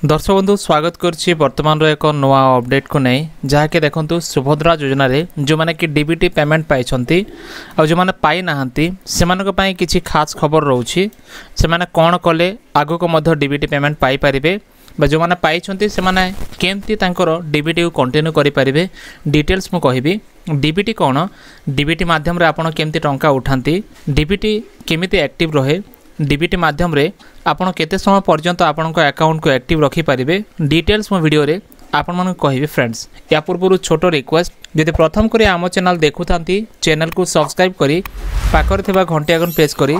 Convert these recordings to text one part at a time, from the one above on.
दर्शक बंधु स्वागत करुच्ची बर्तमान एक नुआ अपडेट को नहीं जहाँकि देखो सुभद्रा योजना रे जो मैंने कि डीबीटी पेमेंट पाई और जो मैंने पाई नाहंती से किसी खास खबर रोचे से मैंने कौन कले आगो को मध्य डीबीटी पेमेंट पाई पारिबे जो मैंने पाई से मैंने केमती डीबीटी को कंटिन्यू करें डिटेल्स मु कहि डीबीटी कौन डीबीटी माध्यम रे आपण केमती टंका उठाती डीबीटी केमिति एक्टिव रहे डीबीटी माध्यम रे आपण केते समय पर्यंत आपण अकाउंट को एक्टिव रखी पारिबे डिटेल्स मो वीडियो रे आपण मन कहिबे फ्रेंड्स। या पूर्व छोटो रिक्वेस्ट जदि प्रथम करी आम चैनल देखुथांती चैनल को सब्सक्राइब करी पाखरे थिबा घंटी आइकन प्रेस करी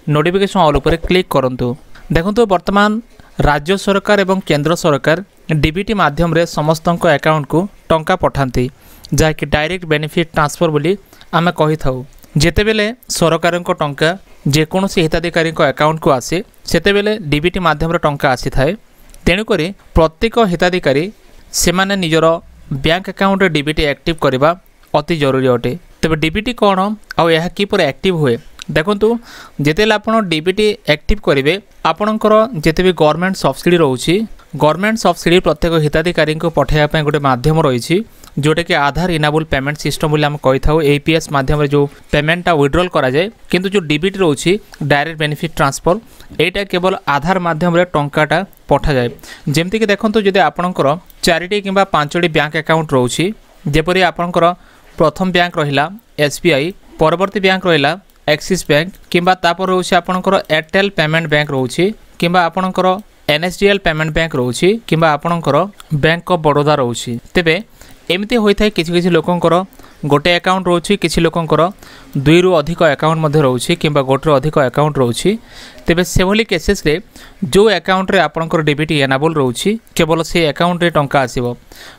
नोटिफिकेशन ऑल ऊपर क्लिक करंतु। देखंतु वर्तमान राज्य सरकार एवं केंद्र सरकार डीबीटी माध्यम रे समस्तक अकाउंट को टंका पठांती जहाँकि डायरेक्ट बेनिफिट ट्रांसफर बोली आमे कहि थाउ। जेतेबेले सरकार को टंका जेकोसी हिताधिकारी अकाउंट को आसे सेतेबेले डीबीटी माध्यम रे टंका आसी थाए। तेणुक प्रत्येक हिताधिकारी से माने निजर बैंक अकाउंट रे डीबीटी एक्टिव करबा अति जरूरी अटे। तबे डीबीटी कौन आउ यह किपर एक्टिव हुए देखंतु जेतेले आपण डीबीटी एक्टिव करेंगे आपणकर जेते भी गवर्नमेंट सब्सिडी रोची गवर्नमेंट सब्सिडी प्रत्येक हिताधिकारी को पठाइबा गोटे माध्यम रही जोटा कि आधार इनेबल पेमेंट सिस्टम बोली आम कही था एपीएस माध्यम जो पेमेंटा विड्रॉल करा जाए किंतु जो डीबीटी रोची डायरेक्ट बेनिफिट ट्रांसफर एटा केवल आधार माध्यम रे टंकाटा पठा जाए। जेमती कि देखंतु जदि आपणकर 4टी किंबा 5टी बैंक अकाउंट रोची जेपरि आपणकर प्रथम बैंक रहिला एसबीआई परवर्ती बैंक रहिला एक्सिस बैंक किंबा तापर रोची आपणकर एयरटेल पेमेंट बैंक रोची किंबा आपणकर एनएसडीएल पेमेंट बैंक रोची किंबा आपणकर बैंक ऑफ बड़ौदा रोची तेबे एमती होता है किसी लोकंकर गोटे अकाउंट रोची किसी लोकंकर 2 रु अधिक अकाउंट मध्य रोची किंबा गोटे अधिक अकाउंट रोची तेबे से भली केसेस रे जो अकाउंट रे आपणकर डीबीटी एनेबल रोची केवल से अकाउंट रे टंका आसीबो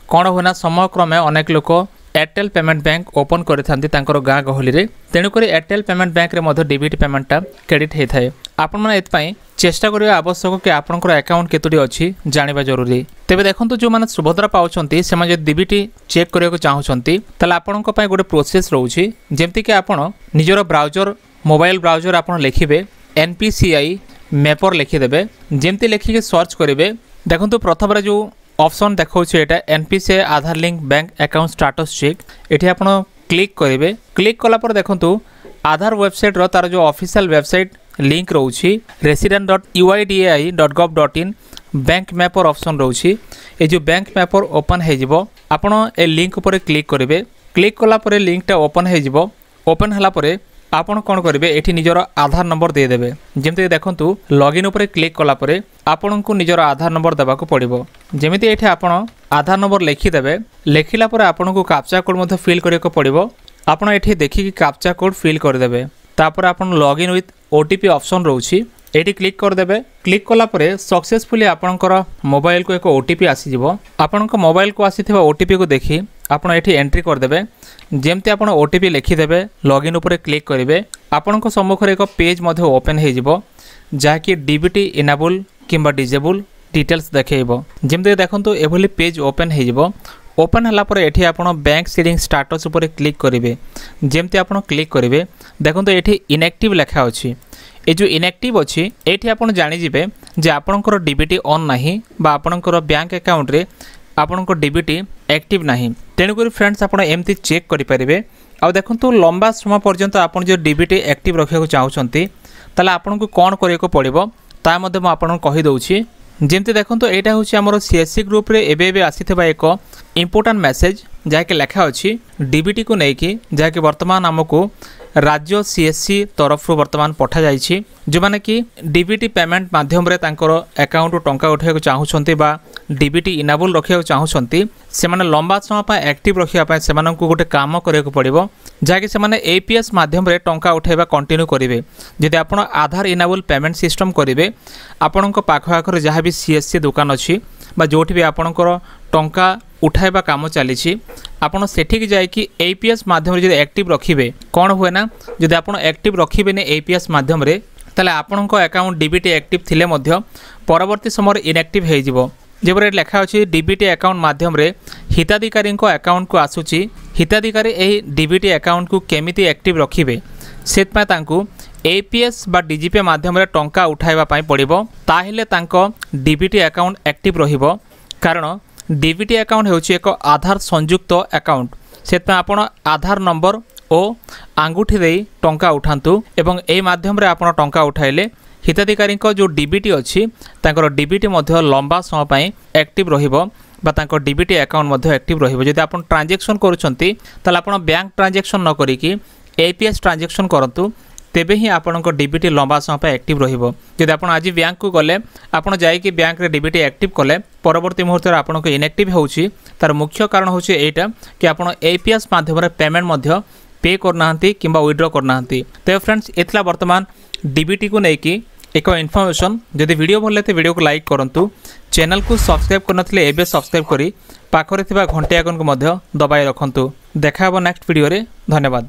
कोन होना समय क्रमे अनेक लोक एयरटेल पेमेंट बैंक ओपन करथांती तांकर गाँ गहली रे तेणुक एयरटेल पेमेंट बैंक रे मध्य डीबीटी पेमेंटा क्रेडिट होता है। आपण मैंने एथपाई चेष्टा करिया आवश्यक कि आपणकर अकाउंट केतोटी अछि जानिबा जरूरी। तेबे देखंतु जो माने सुभद्रा पाउछंती से माने डीबीटी चेक करिया को चाहुछंती तले आपणक पय गोटे प्रोसेस रहउछि जेमति कि आपण निजर ब्राउजर मोबाइल ब्राउजर आपण लिखिबे एनपीसीआई मैपर लिखि देबे जेमति लिखि सर्च करिवे देखंतु प्रथम रे जो ऑप्शन देखौछि एटा NPCI Aadhaar link bank account status check एठी आपण क्लिक करिवे क्लिक कला पर देखंतु आधार वेबसाइट रो तार जो ऑफिशियल वेबसाइट लिंक रोची resident.uidai.gov.in बैंक मैपर ऑप्शन रोची ए जो बैंक मैपर ओपन हे जिवो आपण ए लिंक ऊपर क्लिक करिवे क्लिक कला परे लिंकटा ओपन हे जिवो ओपन हला परे आपण कोन करिवे एठी निजर आधार नंबर दे देबे जेमते देखंतु लॉगिन ऊपर क्लिक कला परे आपणको निजर आधार नंबर देबा को पड़िबो जेमिति एठी आपण आधार नंबर लिखि देबे लिखिला परे आपणको कैप्चा कोड मध्ये फिल करिया को पड़िबो आपण एठी देखि कि कैप्चा कोड फिल कर देबे तापर आपण लॉगिन विथ ओटीपी ऑप्शन रोची एटी क्लिक कर देबे क्लिक कला परे सक्सेसफुली आपणकर मोबाइल को एक ओटीपी आसी जिवो आपणको मोबाइल को आसीथिबा ओटीपी को देखि आपण एठी एंट्री कर देबे जेमते आपण ओटीपी लिखि देबे लॉगिन ऊपर क्लिक करिवे आपणको सम्मुखरे एक पेज मध्ये ओपन हे जिवो जाकी डीबीटी इनेबल किंबा डिजेबल डिटेल्स देखैबो जेमते देखंतु एभली पेज ओपन हे जिवो ओपन हला पर एठी आपण बैंक सीडिंग स्टेटस ऊपर क्लिक करिवे जेमते आपण क्लिक करिवे देखंतु एठी इनएक्टिव लेखा अछि ए जो इनएक्टिव अछि एठी आपण जानि जिवे जे आपणकर डीबीटी ऑन नाही बा आपणकर बैंक अकाउंट रे आपणकर डीबीटी एक्टिव नाही तेणुकरी फ्रेंड्स आपण एमती चेक करि परिबे आ देखंतु लंबा समय पर्यंत आपण जो डीबीटी एक्टिव रखिया को चाहुचंती तले आपण को कोन करिया को पड़िबो ता मध्ये म आपण कहि दउछि जेमती देखंतु एटा होछि हमर सीएससी ग्रुप रे एबे आसीथिबा एक इंपोर्टेंट मेसेज जाके लेखा अछि डीबीटी को नेकी जाके वर्तमान हमको राज्य सीएससी तरफ वर्तमान पठा जाइछि जो माने कि डीबीटी पेमेंट माध्यम रे तांकर अकाउंट टंका उठाय को चाहुछंती बा डीबीटी इनेबल रखिया को चाहुछंती से माने लंबा समय पा एक्टिव रखिया पा से मानन को गोटे काम करे को पड़िबो जाके से माने एपीएस माध्यम रे टंका उठाइबा कंटिन्यू करिवे जदि आपण आधार इनेबल पेमेंट सिस्टम करिवे आपणक पाख आखर जहाँ भी सीएससी दुकान अछि बा जोठी भी आपणकर टंका उठाइबा काम चली आपड़ सेठिक जाकि एपीएस माध्यम जब एक्टिव रखिए कौन हुए ना जब आप एक्टिव रखिए एपीएस माध्यम ताले आपण अकाउंट डीबीटी एक्टिव थिले मध्य परवर्ती समय इनएक्टिव हो जबरे लेखा अच्छी डीबीटी अकाउंट माध्यम हिताधिकारी अकाउंट को आसूची हिताधिकारी यही डीबीटी अकाउंट को केमिति एक्टिव रखिए से एपीएस बा डीजीपे माध्यम टंका उठाइबा पई पड़िबो ताहेले तांको डीबीटी अकाउंट एक्टिव रहिबो कारण डीबीटी अकाउंट हेउची एक आधार संयुक्त अकाउंट सेत आपण आधार नंबर ओ आंगुठी देई टंका उठांतु एवं ए माध्यम रे आपण टंका उठाइले हिताधिकारी जो डीबीटी अच्छी तांकर डीबीटी मध्य लंबा समय पई एक्टिव रहिबो बा तांकर डीबीटी अकाउंट मध्य एक्टिव रहिबो जदि आपण ट्रांजैक्शन करूछंती ताले आपण बैंक ट्रांजैक्शन न करिकि एपीएस ट्रांजैक्शन करंतु तेबे ही आपणको डीबीटी लंबा समय पे एक्टिव रहिबो जदि आपण आज बैंक को गले आपण जाई कि बैंक रे डीबीटी एक्टिव कले परवर्ती मुहूर्त रे आपणको इनएक्टिव होउची तार मुख्य कारण होउची एटा कि आपण एपीएस माध्यम रे पेमेंट मध्य पे करनाहंती किंबा विथड्रॉ करनाहंती। तो फ्रेंड्स एथला वर्तमान डीबीटी को नेकी एक इनफॉरमेशन जदि वीडियो भल लगे वीडियो को लाइक करंतु चैनल को सब्सक्राइब करनथले एबे सब्सक्राइब करी पाखरे थिबा घंटी आइकन को मध्य दबाई रखंतु। देखा हबो नेक्स्ट वीडियो रे। धन्यवाद।